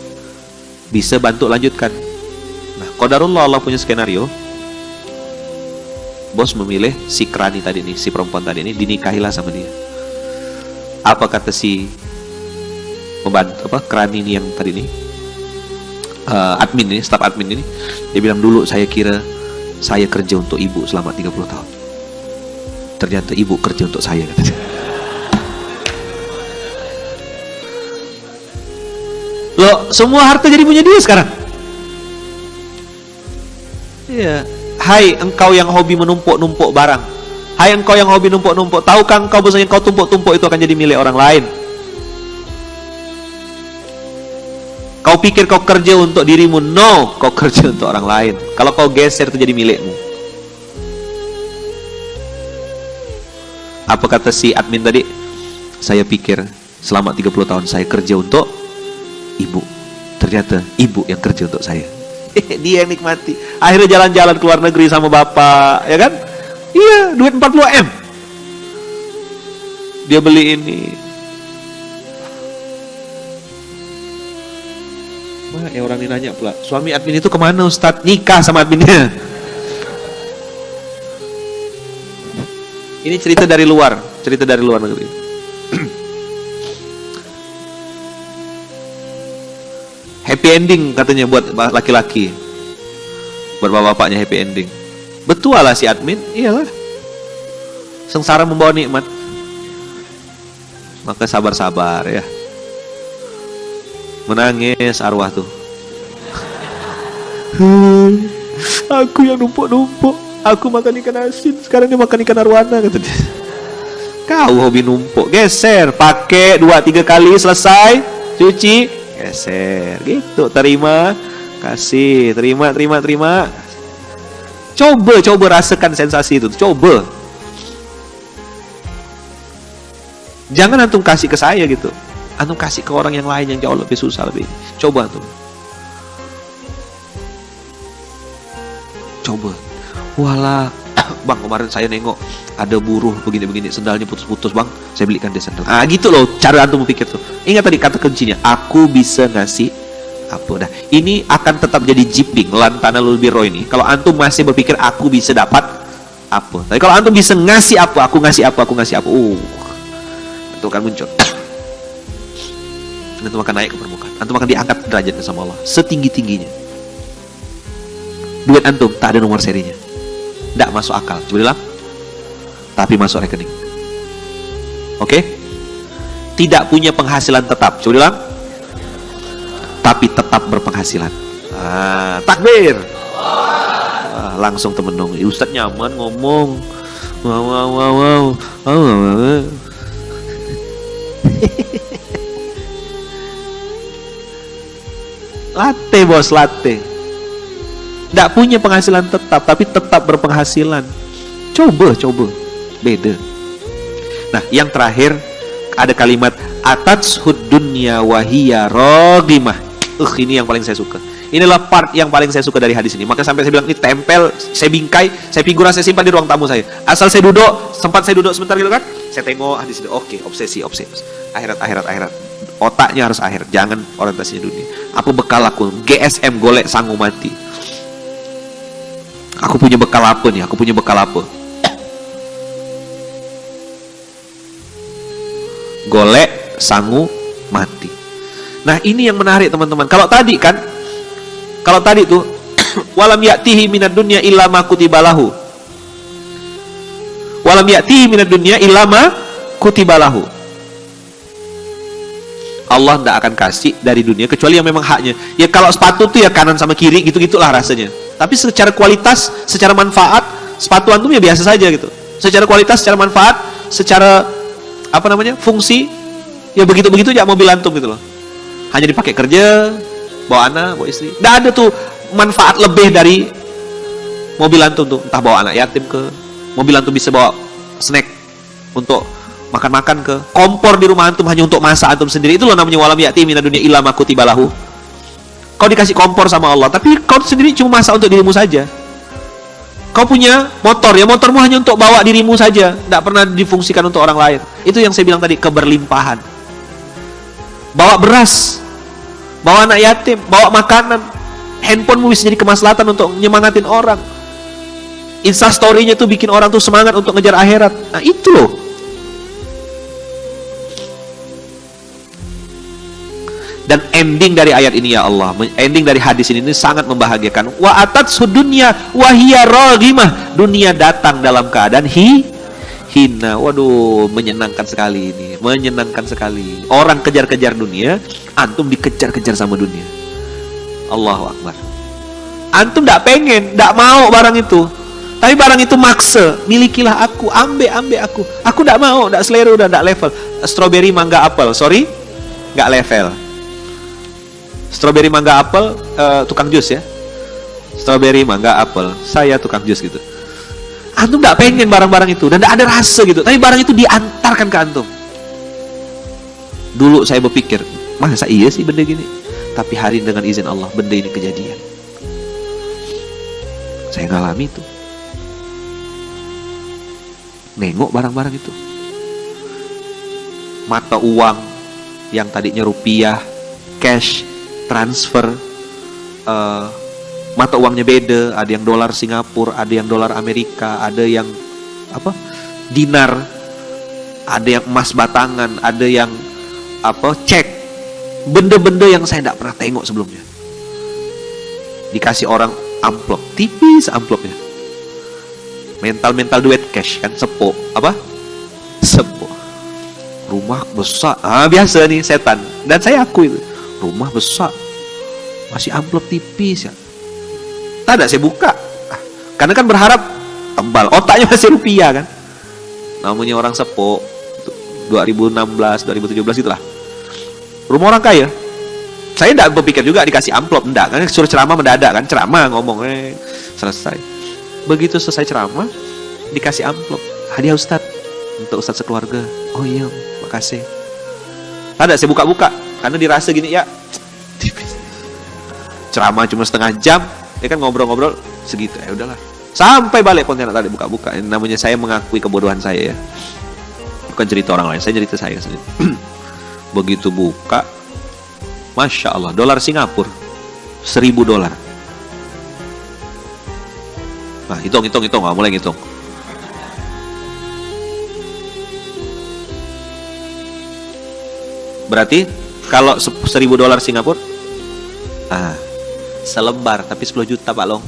[SPEAKER 1] bisa bantu lanjutkan. Nah, qadarullah, Allah punya skenario. Bos memilih si kerani tadi nih, si perempuan tadi ini, dinikahilah sama dia. Apa kata si pembantu, kerani ini yang tadi nih, admin ini, staf admin ini, dia bilang, dulu saya kira saya kerja untuk ibu selama 30 tahun. Ternyata ibu kerja untuk saya, katanya. Loh, semua harta jadi punya dia sekarang. Iya. Hai engkau yang hobi menumpuk-numpuk barang, hai engkau yang hobi numpuk-numpuk, tahukah engkau bahwasanya kau tumpuk-tumpuk itu akan jadi milik orang lain? Kau pikir kau kerja untuk dirimu? No, kau kerja untuk orang lain. Kalau kau geser itu jadi milikmu. Apa kata si admin tadi? Saya pikir selama 30 tahun saya kerja untuk ibu. Ternyata ibu yang kerja untuk saya. Dia yang nikmati. Akhirnya jalan-jalan ke luar negeri sama bapak, ya kan? Iya, duit 40M. Dia beli ini. Wah, orang ini nanya pula, suami admin itu kemana Ustadz? Nikah sama adminnya. Ini cerita dari luar negeri. Happy ending katanya buat laki-laki, buat bapak-bapaknya happy ending. Betul lah si admin, iyalah. Sengsara membawa nikmat, maka sabar-sabar ya. Menangis arwah tuh. Aku yang numpuk-numpuk, aku makan ikan asin, sekarang dia makan ikan arwana, kata dia. Kau hobi numpuk, geser, pakai 2-3 kali selesai, cuci, geser, gitu. Terima kasih, terima. Coba rasakan sensasi itu, coba. Jangan antum kasih ke saya gitu, antum kasih ke orang yang lain yang jauh lebih susah, lebih. Coba tuh, coba. Walah, bang, kemarin saya nengok ada buruh begini-begini, sendalnya putus-putus bang, saya belikan dia sendal. Gitu loh cara antum berpikir tuh. Ingat tadi kata kuncinya, aku bisa ngasih apa. Nah, ini akan tetap jadi jiping lantana lulbiro ini kalau antum masih berpikir aku bisa dapat apa. Tapi kalau antum bisa ngasih apa, aku ngasih apa, itu akan muncul. Antum akan naik ke permukaan, antum akan diangkat derajatnya sama Allah setinggi-tingginya. Duit antum tak ada nomor serinya, tidak masuk akal, coba bilang, tapi masuk rekening. Oke? Tidak punya penghasilan tetap, coba bilang, tapi tetap berpenghasilan. Takbir. Langsung temenung, Ustadz nyaman ngomong. Wow. Latte bos, latte. Tidak punya penghasilan tetap, tapi tetap berpenghasilan. Coba, beda. Nah, yang terakhir ada kalimat atashud dunya wahiyya ragimah. Ini yang paling saya suka. Inilah part yang paling saya suka dari hadis ini. Maka sampai saya bilang ini tempel, saya bingkai, saya figurasi, saya simpan di ruang tamu saya. Asal saya duduk, sempat saya duduk sebentar gitu kan, saya tengok hadis ini. Oke, obsesi. Akhirat. Otaknya harus akhirat, jangan orientasinya dunia. Apa bekal aku? GSM, golek sangu mati. Aku punya bekal apa nih? Golek sangu mati. Nah, ini yang menarik teman-teman. Kalau tadi tuh walam ya'tihi minad dunya illa ma kutibalahu. Walam ya'tihi minad dunya illa ma kutibalahu. Allah tidak akan kasih dari dunia kecuali yang memang haknya. Ya kalau sepatu tuh ya kanan sama kiri gitu-gitulah rasanya. Tapi secara kualitas, secara manfaat, sepatu antum ya biasa saja gitu. Secara kualitas, secara manfaat, secara fungsi Ya begitu-begitu aja mobil antum gitu loh. Hanya dipakai kerja, bawa anak, bawa istri. Nggak ada tuh manfaat lebih dari mobil antum tuh. Entah bawa anak yatim ke, mobil antum bisa bawa snack untuk makan-makan ke, kompor di rumah antum hanya untuk masak antum sendiri. Itu loh namanya walam ya'ti mina dunya illa ma kutiba lahu. Kau dikasih kompor sama Allah, tapi kau sendiri cuma masak untuk dirimu saja. Kau punya motor, ya motormu hanya untuk bawa dirimu saja, tidak pernah difungsikan untuk orang lain. Itu yang saya bilang tadi, keberlimpahan. Bawa beras, bawa anak yatim, bawa makanan, handphonemu bisa jadi kemaslahatan untuk nyemangatin orang. Instastory-nya tuh bikin orang tuh semangat untuk ngejar akhirat. Nah itu loh. Dan ending dari ayat ini ya Allah, ending dari hadis ini sangat membahagiakan. Wa atat sudunya wahia raghimah. Dunia datang dalam keadaan hina. Waduh, menyenangkan sekali ini. Menyenangkan sekali. Orang kejar-kejar dunia, antum dikejar-kejar sama dunia. Allahu Akbar. Antum tidak pengen, tidak mau barang itu. Tapi barang itu maksa, milikilah aku, ambil aku. Aku tidak mau, tidak selera, udah tidak level. Strawberry, mangga, apel, sorry, nggak level. Strawberry, mangga, apel, tukang jus ya. Strawberry, mangga, apel, saya tukang jus gitu. Antum tidak pengen barang-barang itu dan tidak ada rasa gitu. Tapi barang itu diantarkan ke antum. Dulu saya berpikir, masa iya sih benda gini? Tapi hari ini dengan izin Allah, benda ini kejadian. Saya ngalami itu. Nengok barang-barang itu. Mata uang yang tadinya rupiah, cash, transfer, mata uangnya beda. Ada yang dolar Singapura, ada yang dolar Amerika, ada yang dinar, ada yang emas batangan, ada yang cek. Benda-benda yang saya tidak pernah tengok sebelumnya. Dikasih orang amplop, tipis amplopnya. Mental duit cash kan, sepo sepo. Rumah besar, biasa nih setan. Dan saya akui itu, rumah besar masih amplop tipis ya. Tak ada saya buka, karena kan berharap tebal. Otaknya masih rupiah kan. Namanya orang sepo 2016, 2017 itulah. Rumah orang kaya. Saya tidak berpikir juga dikasih amplop, enggak kan, suruh ceramah mendadak kan, ceramah ngomong selesai. Begitu selesai ceramah, dikasih amplop, hadiah Ustadz untuk Ustadz sekeluarga. Oh iya, makasih. Ada saya buka-buka karena dirasa gini ya, tipis. Ceramah cuma setengah jam, ya kan ngobrol-ngobrol segitu. Ya udahlah. Sampai balik konten tadi buka-buka. Ini namanya saya mengakui kebodohan saya ya. Bukan cerita orang lain, saya cerita saya sendiri. Begitu buka, Masya Allah, dolar Singapura $1.000. Nah, hitung, mulai ngitung. Berarti kalau $1.000 Singapura, selembar tapi 10 juta Pak Long.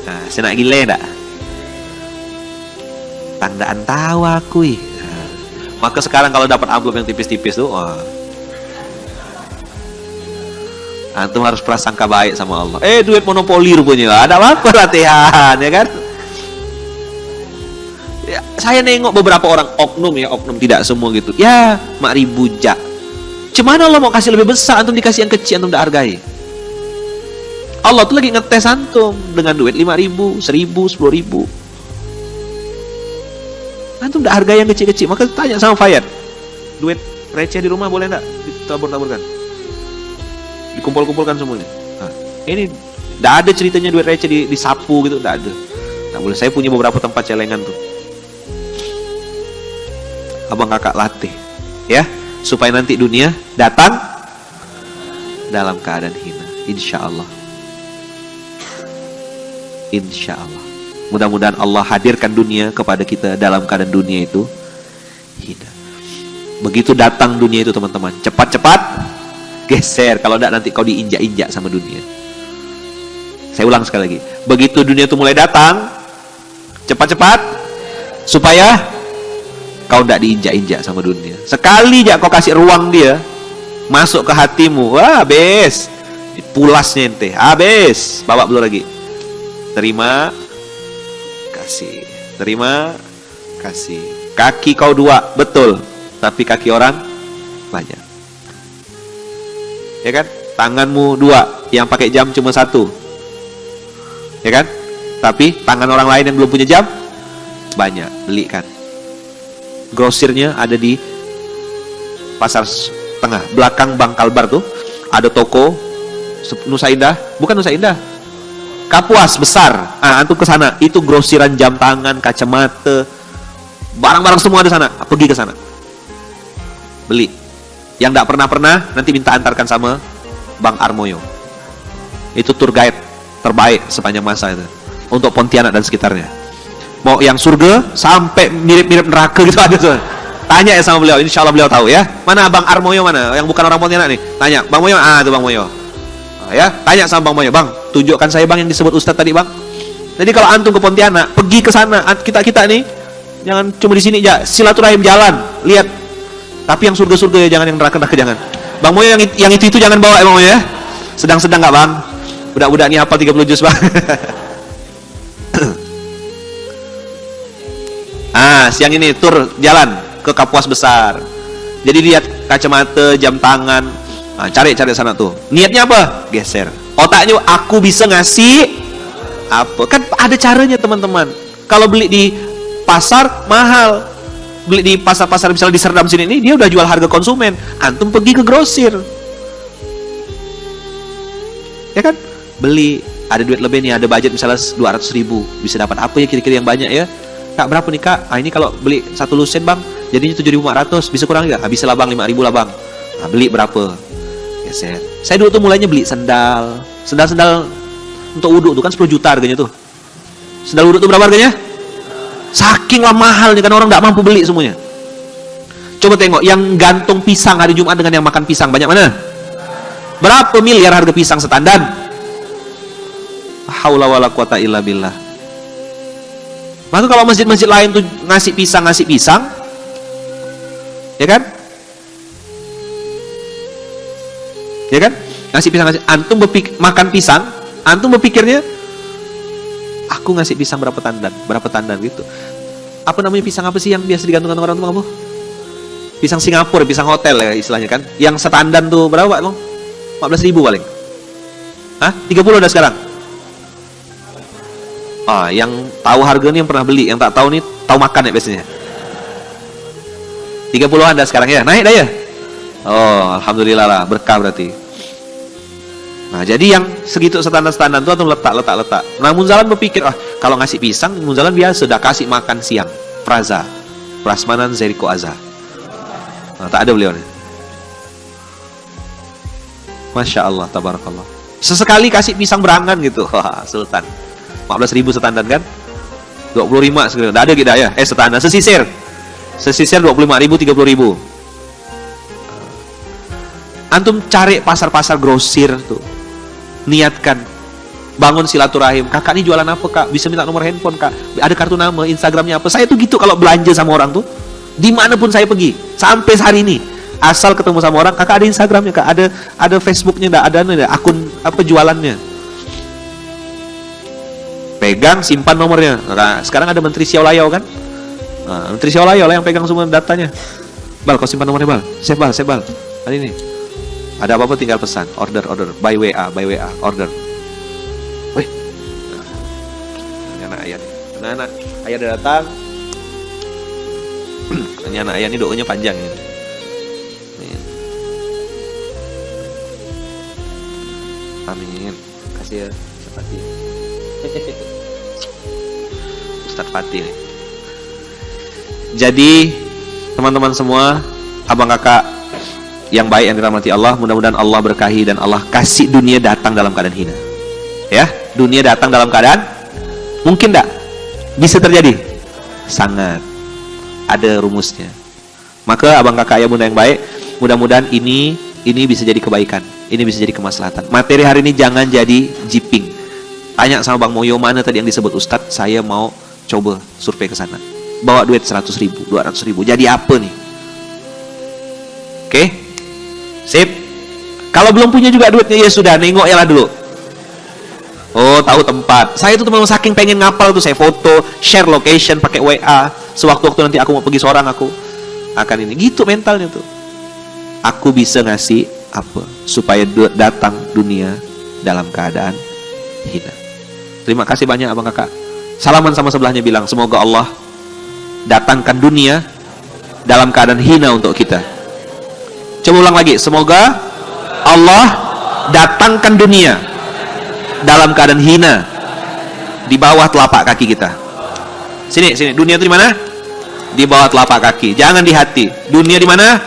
[SPEAKER 1] Nah, saya nak gile enggak? Tandaan tahu aku. Maka sekarang kalau dapat amplop yang tipis-tipis tuh, antum harus prasangka baik sama Allah. Duit monopoli rupanya. Ada apa latihan ya kan? Ya, saya nengok beberapa orang oknum tidak semua gitu. Ya, mak ribu jak. Cuman Allah mau kasih lebih besar, antum dikasih yang kecil, antum tidak hargai. Allah tuh lagi ngetes antum dengan duit 5.000, 1.000, 10.000. Antum tidak hargai yang kecil-kecil. Maka tanya sama Fayad, duit receh di rumah boleh enggak ditabur-taburkan? Dikumpul-kumpulkan semuanya. Nah, ini tidak ada ceritanya duit receh disapu gitu, tidak ada. Tak boleh. Saya punya beberapa tempat celengan tuh. Abang kakak latih, ya, supaya nanti dunia datang dalam keadaan hina. Insya Allah. Insya Allah. Mudah-mudahan Allah hadirkan dunia kepada kita dalam keadaan dunia itu hina. Begitu datang dunia itu teman-teman, cepat-cepat geser, kalau tidak nanti kau diinjak-injak sama dunia. Saya ulang sekali lagi. Begitu dunia itu mulai datang, cepat-cepat supaya kau tidak diinjak-injak sama dunia. Sekali aja kau kasih ruang dia masuk ke hatimu, wah habis. Pulasnya ente, habis. Bawa belum lagi. Terima kasih. Terima kasih. Kaki kau dua, betul. Tapi kaki orang banyak. Ya kan? Tanganmu 2, yang pakai jam cuma 1. Ya kan? Tapi tangan orang lain yang belum punya jam banyak, beli kan. Grosirnya ada di Pasar Tengah, belakang Bang Kalbar tuh ada toko Nusa Indah, bukan Nusa Indah, Kapuas besar. Antum ke sana, itu grosiran jam tangan, kacamata, barang-barang semua ada sana. Pergi ke sana, beli. Yang tidak pernah nanti minta antarkan sama Bang Armoyo. Itu tour guide terbaik sepanjang masa itu untuk Pontianak dan sekitarnya. Mau yang surga sampai mirip-mirip neraka gitu ada tuh. Tanya ya sama beliau, insya Allah beliau tahu ya. Mana Bang Armoyo mana? Yang bukan orang Pontianak nih. Tanya, Bang Moyo, itu Bang Moyo. Ya, tanya sama Bang Moyo, Bang, tunjukkan saya Bang yang disebut Ustadz tadi Bang. Jadi kalau antum ke Pontianak, pergi ke sana. Kita nih, jangan cuma di sini aja. Silaturahim jalan, lihat. Tapi yang surga-surga ya, jangan yang neraka-neraka jangan. Bang Moyo yang itu jangan bawa ya Bang Moyo ya. Sedang-sedang nggak Bang? Budak-budak nih hafal 30 juz Bang. Siang ini tur jalan ke Kapuas besar. Jadi lihat kacamata, jam tangan. Cari sana tuh. Niatnya apa? Geser. Otaknya aku bisa ngasih apa? Kan ada caranya teman-teman. Kalau beli di pasar mahal. Beli di pasar-pasar misalnya di Serdam sini ini dia udah jual harga konsumen. Antum pergi ke grosir. Ya kan? Beli, ada duit lebih nih, ada budget misalnya 200.000. Bisa dapat apa ya kira-kira yang banyak ya? Kak, berapa nih Kak? Ini kalau beli 1 lusin Bang, jadinya 7.500. Bisa kurang nggak? Bisa lah Bang, 5.000 lah Bang. Beli berapa? Geser. Saya dulu tuh mulainya beli sendal untuk wudhu tuh kan 10 juta harganya tuh. Sendal wudhu tuh berapa harganya? Saking lah mahalnya kan orang nggak mampu beli semuanya. Coba tengok yang gantung pisang hari Jumat dengan yang makan pisang banyak mana? Berapa miliar harga pisang setandan? Haula wala quwata illa billah. Maka kalau masjid-masjid lain tuh ngasih pisang, ya kan? Ya kan? Ngasih pisang, antum makan pisang, antum berpikirnya, aku ngasih pisang berapa tandan gitu. Apa namanya pisang apa sih yang biasa digantungkan orang tua kamu? Pisang Singapura, pisang hotel ya istilahnya kan? Yang setandan tuh berapa Pak? 14.000 paling. 30 udah sekarang. Yang tahu harga nih yang pernah beli, yang tak tahu nih tahu makan ya biasanya. 30-an dah sekarang ya, naik dah ya. Alhamdulillah lah, berkah berarti. Nah, jadi yang segitu standar-standar itu atau letak. Nah, Munzalan berpikir, kalau ngasih pisang, Munzalan biasa udah kasih makan siang. Prasmanan Zeriko Azza. Nah, tak ada beliau nih. Masya Allah, tabarakallah. Sesekali kasih pisang berangan gitu. Wah, Sultan. 14.000 setandan kan? 25 sekali. Udah ada gitu ya? Setandan. Sesisir 25.000, 30.000. Antum cari pasar-pasar grosir tuh. Niatkan. Bangun silaturahim. Kakak ini jualan apa Kak? Bisa minta nomor handphone Kak? Ada kartu nama, Instagramnya apa? Saya tuh gitu kalau belanja sama orang tuh. Dimanapun saya pergi. Sampai hari ini. Asal ketemu sama orang, Kakak ada Instagramnya Kak? Ada Facebooknya enggak? Ada akun apa jualannya? Pegang, simpan nomornya. Nah, sekarang ada Menteri Siaulayau kan? Menteri Siaulayau lah yang pegang semua datanya. Bal, kau simpan nomornya Bal. Save Bal. Hari ini. Ada apa-apa tinggal pesan. Order. By WA, order. Wih. Ini anak ayah nih. Anak ayah udah datang. Ini anak ayah ini doanya panjang ini. Amin. Kasih ya, Fatih. Ustadz Fatih. Jadi teman-teman semua, abang kakak yang baik yang dirahmati Allah, mudah-mudahan Allah berkahi dan Allah kasih dunia datang dalam keadaan hina. Ya, dunia datang dalam keadaan mungkin enggak? Bisa terjadi? Sangat. Ada rumusnya. Maka abang kakak ayah bunda yang baik, mudah-mudahan ini bisa jadi kebaikan, ini bisa jadi kemaslahatan. Materi hari ini jangan jadi jiping. Tanya sama Bang Moyo mana tadi yang disebut Ustadz, saya mau coba survei ke sana. Bawa duit 100.000, 200.000. Jadi apa nih? Oke? Sip. Kalau belum punya juga duitnya ya sudah, nengok ya lah dulu. Oh, tahu tempat. Saya tuh teman-teman saking pengen ngapal tuh, saya foto, share location pakai WA. Sewaktu-waktu nanti aku mau pergi seorang aku akan ini. Gitu mentalnya tuh. aku bisa ngasih apa supaya datang dunia dalam keadaan hina. Terima kasih banyak abang kakak. Salaman sama sebelahnya, bilang semoga Allah datangkan dunia dalam keadaan hina untuk kita. Coba ulang lagi, semoga Allah datangkan dunia dalam keadaan hina di bawah telapak kaki kita. Sini, dunia itu di mana? Di bawah telapak kaki. Jangan di hati. Dunia di mana?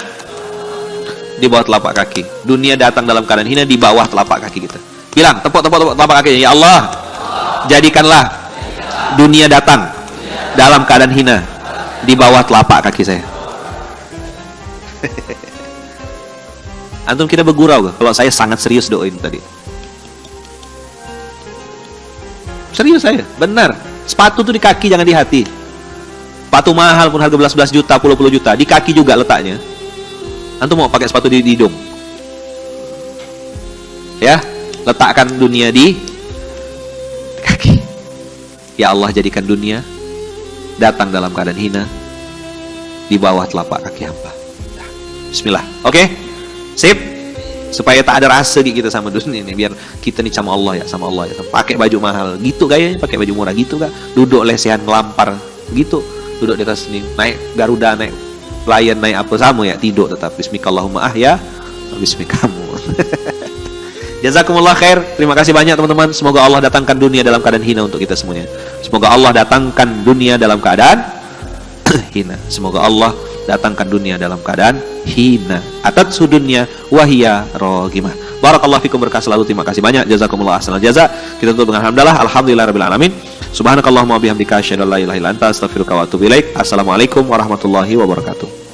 [SPEAKER 1] Di bawah telapak kaki. Dunia datang dalam keadaan hina di bawah telapak kaki kita. Bilang, tepuk telapak kaki. Ya Allah, jadikanlah dunia datang dalam keadaan hina di bawah telapak kaki saya. Antum kita bergurau kalau saya sangat serius doain tadi. Serius saya, benar. Sepatu tuh di kaki, jangan di hati. Sepatu mahal pun harga belas juta, puluh juta, di kaki juga letaknya. Antum mau pakai sepatu di hidung? Ya, letakkan dunia di kaki. Ya Allah, jadikan dunia datang dalam keadaan hina di bawah telapak kaki hamba. Bismillah. Oke? Sip. Supaya tak ada rasa kita sama dunia ini, biar kita nih sama Allah ya, sama Allah ya. Pakai baju mahal gitu gayanya, pakai baju murah gitu kan. Duduk lesehan melampar gitu. Duduk di atas ini, naik Garuda, naik Lion, naik apa sama ya, tidur tetap bismikallahumma ahya bismikamu. Jazakumullah khair. Terima kasih banyak teman-teman. Semoga Allah datangkan dunia dalam keadaan hina untuk kita semuanya. Semoga Allah datangkan dunia dalam keadaan hina. Semoga Allah datangkan dunia dalam keadaan hina. Atatsu dunya wahia rogimah. Barakallahu fikum, berkah selalu. Terima kasih banyak. Jazakumullah ahsanal jaza. Kita tutup dengan alhamdulillah. Alhamdulillahirabbil alamin. Subhanakallahumma wa bihamdika asyhadu an la ilaha illa anta astaghfiruka wa atubu ilaik. Assalamualaikum warahmatullahi wabarakatuh.